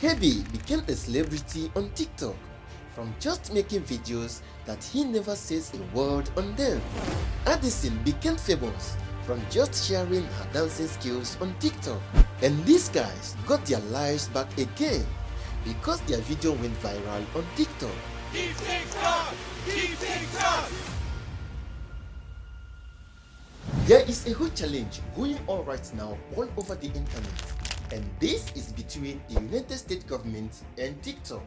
Hebe became a celebrity on TikTok from just making videos that he never says a word on them. Addison became famous from just sharing her dancing skills on TikTok. And these guys got their lives back again because their video went viral on TikTok. Keep TikTok! Keep TikTok! There is a huge challenge going on right now all over the internet, and this is between the United States government and TikTok.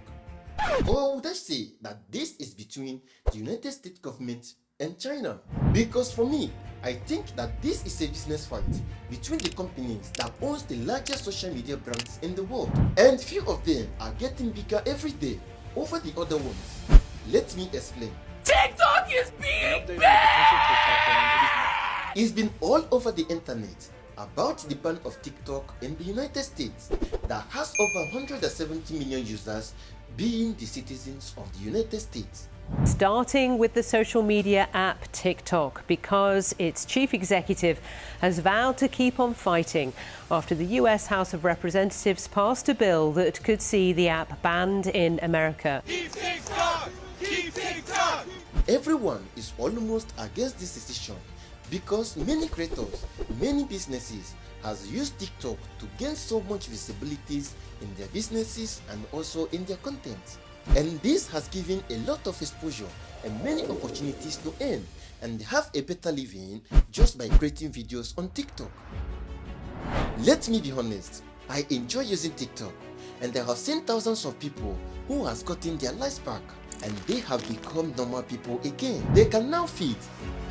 Or would I say that this is between the United States government and China? Because for me, I think that this is a business fight between the companies that owns the largest social media brands in the world, and few of them are getting bigger every day over the other ones. Let me explain. TikTok is being banned! It's been all over the internet about the ban of TikTok in the United States that has over 170 million users, being the citizens of the United States. Starting with the social media app TikTok, because its chief executive has vowed to keep on fighting after the US House of Representatives passed a bill that could see the app banned in America. Keep TikTok! Keep TikTok! Everyone is almost against this decision because many creators, many businesses has used TikTok to gain so much visibilities in their businesses and also in their content. And this has given a lot of exposure and many opportunities to earn and have a better living just by creating videos on TikTok. Let me be honest, I enjoy using TikTok, and I have seen thousands of people who has gotten their lives back and they have become normal people again. They can now feed,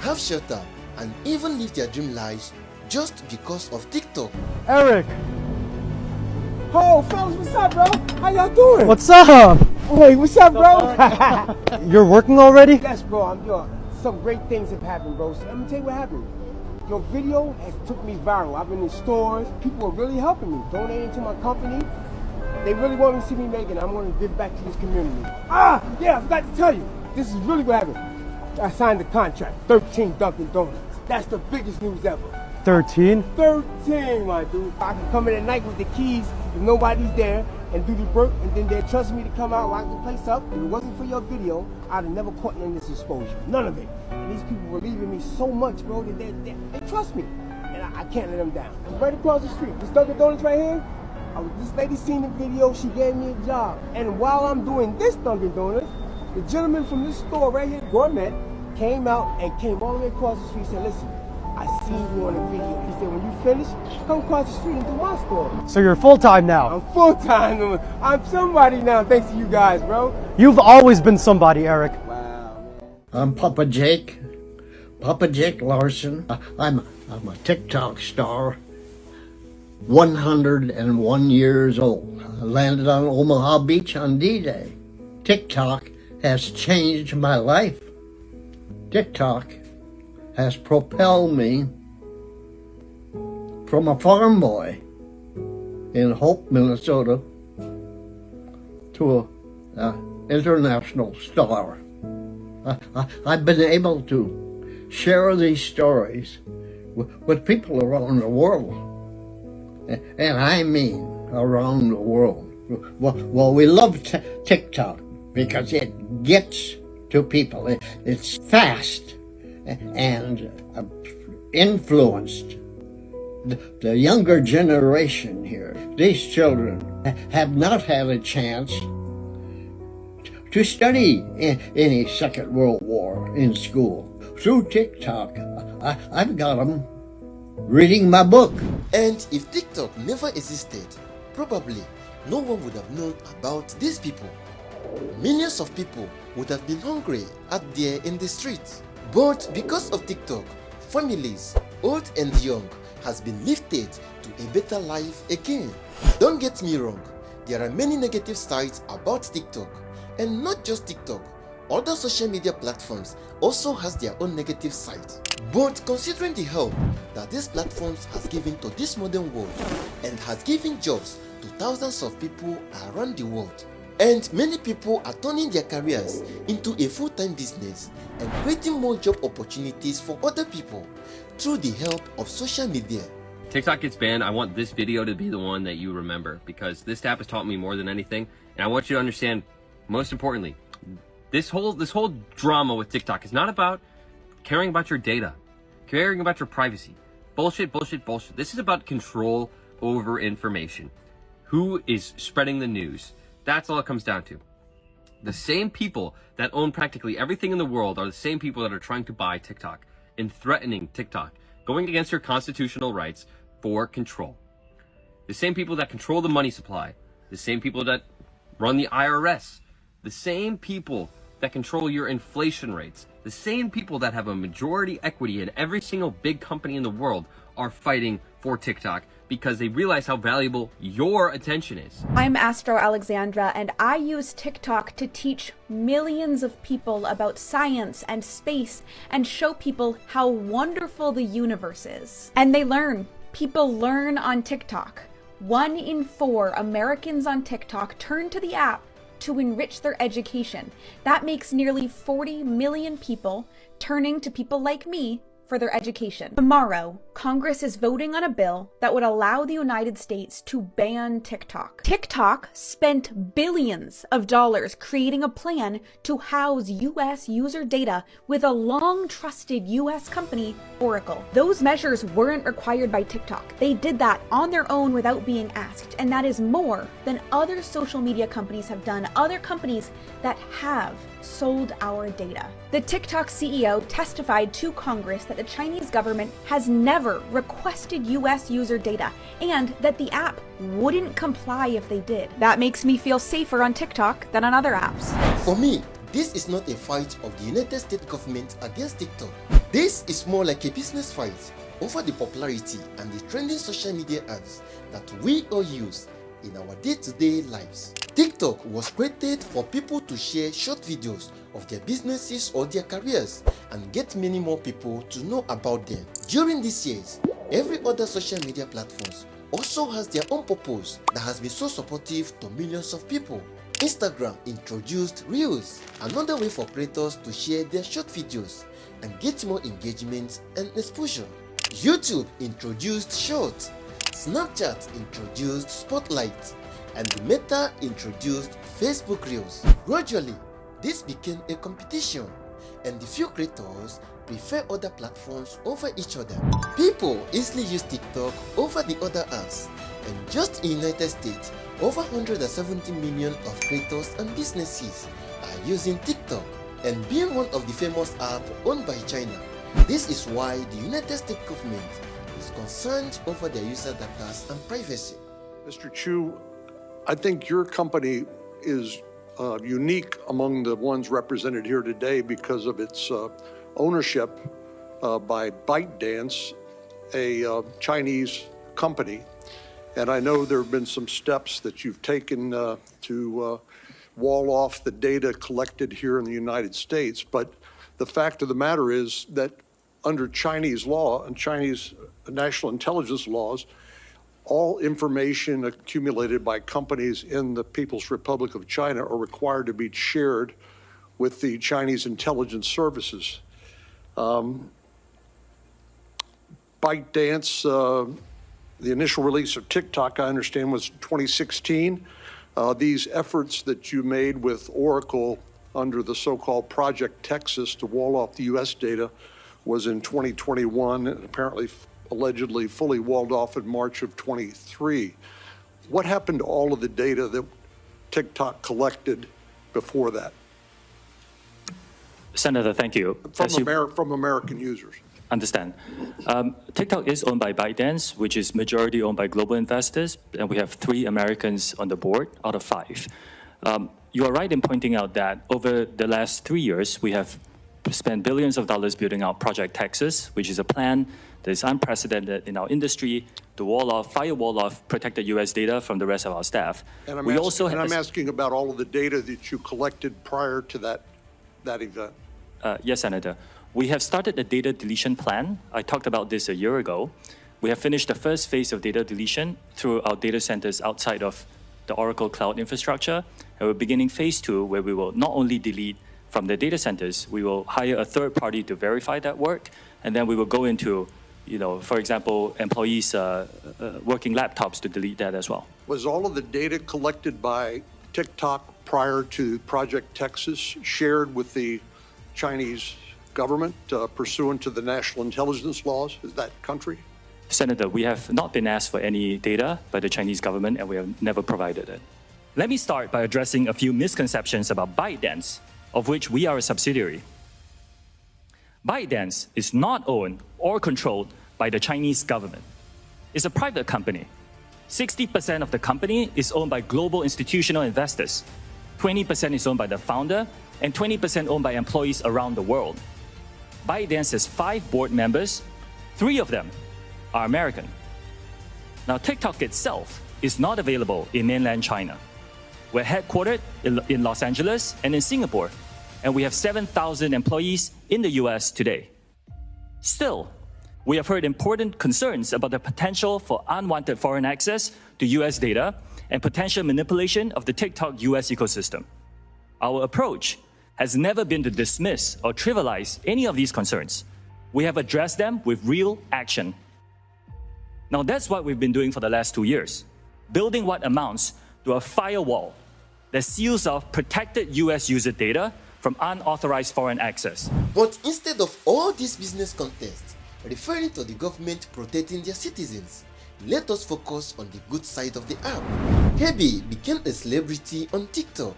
have shelter, and even live their dream lives just because of TikTok. Eric! Oh, fellas, what's up, bro? How y'all doing? What's up? Hey, what's up, bro? You're working already? Yes, bro. I'm doing some great things have happened, bro. So let me tell you what happened. Your video has took me viral. I've been in stores. People are really helping me, donating to my company. They really want me to see me make it. I'm going to give back to this community. Yeah, I forgot to tell you. This is really what happened. I signed the contract. 13 Dunkin' Donuts. That's the biggest news ever. 13? 13, my dude. I can come in at night with the keys if nobody's there and do the work, and then they'll trust me to come out, lock the place up. If it wasn't for your video, I'd have never caught none of this exposure. None of it. And these people believe in me so much, bro, that they trust me. And I can't let them down. I'm right across the street. This Dunkin' Donuts right here, this lady seen the video, she gave me a job. And while I'm doing this Dunkin' Donuts, the gentleman from this store right here, Gourmet, came out and came all the way across the street and said, listen, I seen you on the video. He said, when you finish, come across the street and do my store. So you're full-time now? I'm full-time. I'm somebody now, thanks to you guys, bro. You've always been somebody, Eric. Wow, man. I'm Papa Jake Larson. I'm a TikTok star, 101 years old. I landed on Omaha Beach on D-Day. TikTok has changed my life. TikTok has propelled me from a farm boy in Hope, Minnesota, to an international star. I've been able to share these stories with people around the world, and I mean around the world. Well, we love TikTok because it gets to people. It's fast and influenced the younger generation here. These children have not had a chance to study any Second World War in school. Through TikTok, I've got them reading my book. And if TikTok never existed, probably no one would have known about these people. Millions of people would have been hungry out there in the streets. But because of TikTok, families, old and young, has been lifted to a better life again. Don't get me wrong, there are many negative sides about TikTok, and not just TikTok. Other social media platforms also has their own negative sides. But considering the help that these platforms has given to this modern world and has given jobs to thousands of people around the world, and many people are turning their careers into a full-time business and creating more job opportunities for other people through the help of social media. TikTok gets banned, I want this video to be the one that you remember, because this app has taught me more than anything. And I want you to understand, most importantly, this whole drama with TikTok is not about caring about your data, caring about your privacy. Bullshit, bullshit, bullshit. This is about control over information. Who is spreading the news? That's all it comes down to. The same people that own practically everything in the world are the same people that are trying to buy TikTok and threatening TikTok, going against your constitutional rights for control. The same people that control the money supply, the same people that run the IRS, the same people that control your inflation rates, the same people that have a majority equity in every single big company in the world are fighting for TikTok because they realize how valuable your attention is. I'm Astro Alexandra, and I use TikTok to teach millions of people about science and space and show people how wonderful the universe is. And they learn. People learn on TikTok. 1 in 4 Americans on TikTok turn to the app to enrich their education. That makes nearly 40 million people turning to people like me for their education. Tomorrow, Congress is voting on a bill that would allow the United States to ban TikTok. TikTok spent billions of dollars creating a plan to house US user data with a long-trusted US company, Oracle. Those measures weren't required by TikTok. They did that on their own without being asked, and that is more than other social media companies have done, other companies that have sold our data. The TikTok CEO testified to Congress that the Chinese government has never requested US user data and that the app wouldn't comply if they did. That makes me feel safer on TikTok than on other apps. For me, this is not a fight of the United States government against TikTok. This is more like a business fight over the popularity and the trending social media apps that we all use in our day-to-day lives. TikTok was created for people to share short videos of their businesses or their careers and get many more people to know about them. During these years, every other social media platforms also has their own purpose that has been so supportive to millions of people. Instagram introduced Reels, another way for creators to share their short videos and get more engagement and exposure. YouTube introduced Shorts. Snapchat introduced Spotlight, and Meta introduced Facebook Reels. Gradually, this became a competition, and the few creators prefer other platforms over each other. People easily use TikTok over the other apps, and just in the United States, over 170 million of creators and businesses are using TikTok, and being one of the famous apps owned by China. This is why the United States government is concerned over their user data and privacy. Mr. Chu, I think your company is unique among the ones represented here today because of its ownership by ByteDance, a Chinese company. And I know there have been some steps that you've taken to wall off the data collected here in the United States. But the fact of the matter is that under Chinese law and Chinese national intelligence laws, all information accumulated by companies in the People's Republic of China are required to be shared with the Chinese intelligence services. ByteDance, the initial release of TikTok, I understand, was 2016. These efforts that you made with Oracle under the so-called Project Texas to wall off the U.S. data was in 2021 and apparently allegedly fully walled off in March of 23. What happened to all of the data that TikTok collected before that? Senator, thank you. From American users. Understand. TikTok is owned by ByteDance, which is majority owned by global investors, and we have 3 Americans on the board out of 5. You are right in pointing out that over the last 3 years, we have spent billions of dollars building out Project Texas, which is a plan that is unprecedented in our industry to firewall off protected U.S. data from the rest of our staff. And I'm asking about all of the data that you collected prior to that event. Yes, Senator. We have started a data deletion plan. I talked about this a year ago. We have finished the first phase of data deletion through our data centers outside of the Oracle Cloud infrastructure. And we're beginning phase 2, where we will not only delete from the data centers, we will hire a third party to verify that work, and then we will go into for example, employees working laptops to delete that as well. Was all of the data collected by TikTok prior to Project Texas shared with the Chinese government pursuant to the national intelligence laws of that country? Senator, we have not been asked for any data by the Chinese government, and we have never provided it. Let me start by addressing a few misconceptions about ByteDance, of which we are a subsidiary. ByteDance is not owned or controlled by the Chinese government. It's a private company. 60% of the company is owned by global institutional investors. 20% is owned by the founder, and 20% owned by employees around the world. ByteDance has 5 board members. 3 of them are American. Now, TikTok itself is not available in mainland China. We're headquartered in Los Angeles and in Singapore, and we have 7,000 employees in the US today. Still, we have heard important concerns about the potential for unwanted foreign access to US data and potential manipulation of the TikTok US ecosystem. Our approach has never been to dismiss or trivialize any of these concerns. We have addressed them with real action. Now, that's what we've been doing for the last 2 years, building what amounts to a firewall that seals off protected US user data from unauthorized foreign access. But instead of all this business context referring to the government protecting their citizens, let us focus on the good side of the app. Hebi became a celebrity on TikTok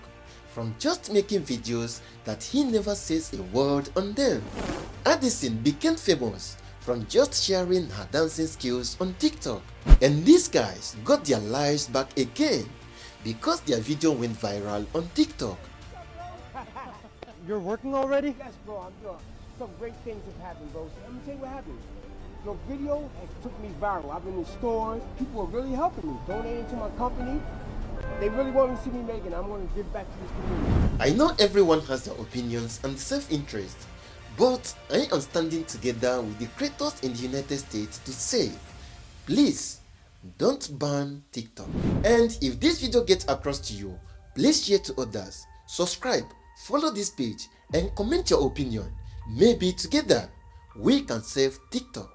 from just making videos that he never says a word on them. Addison became famous from just sharing her dancing skills on TikTok. And these guys got their lives back again because their video went viral on TikTok. You're working already? Yes, bro, I'm doing some great things have happened, bro. So let me tell you what happened. Your video has took me viral. I've been in stores. People are really helping me, donating to my company. They really want to see me make it. I'm going to give back to this community. I know everyone has their opinions and self-interest, but I am standing together with the creators in the United States to say, please, don't ban TikTok. And if this video gets across to you, please share to others, subscribe, follow this page, and comment your opinion. Maybe together, we can save TikTok.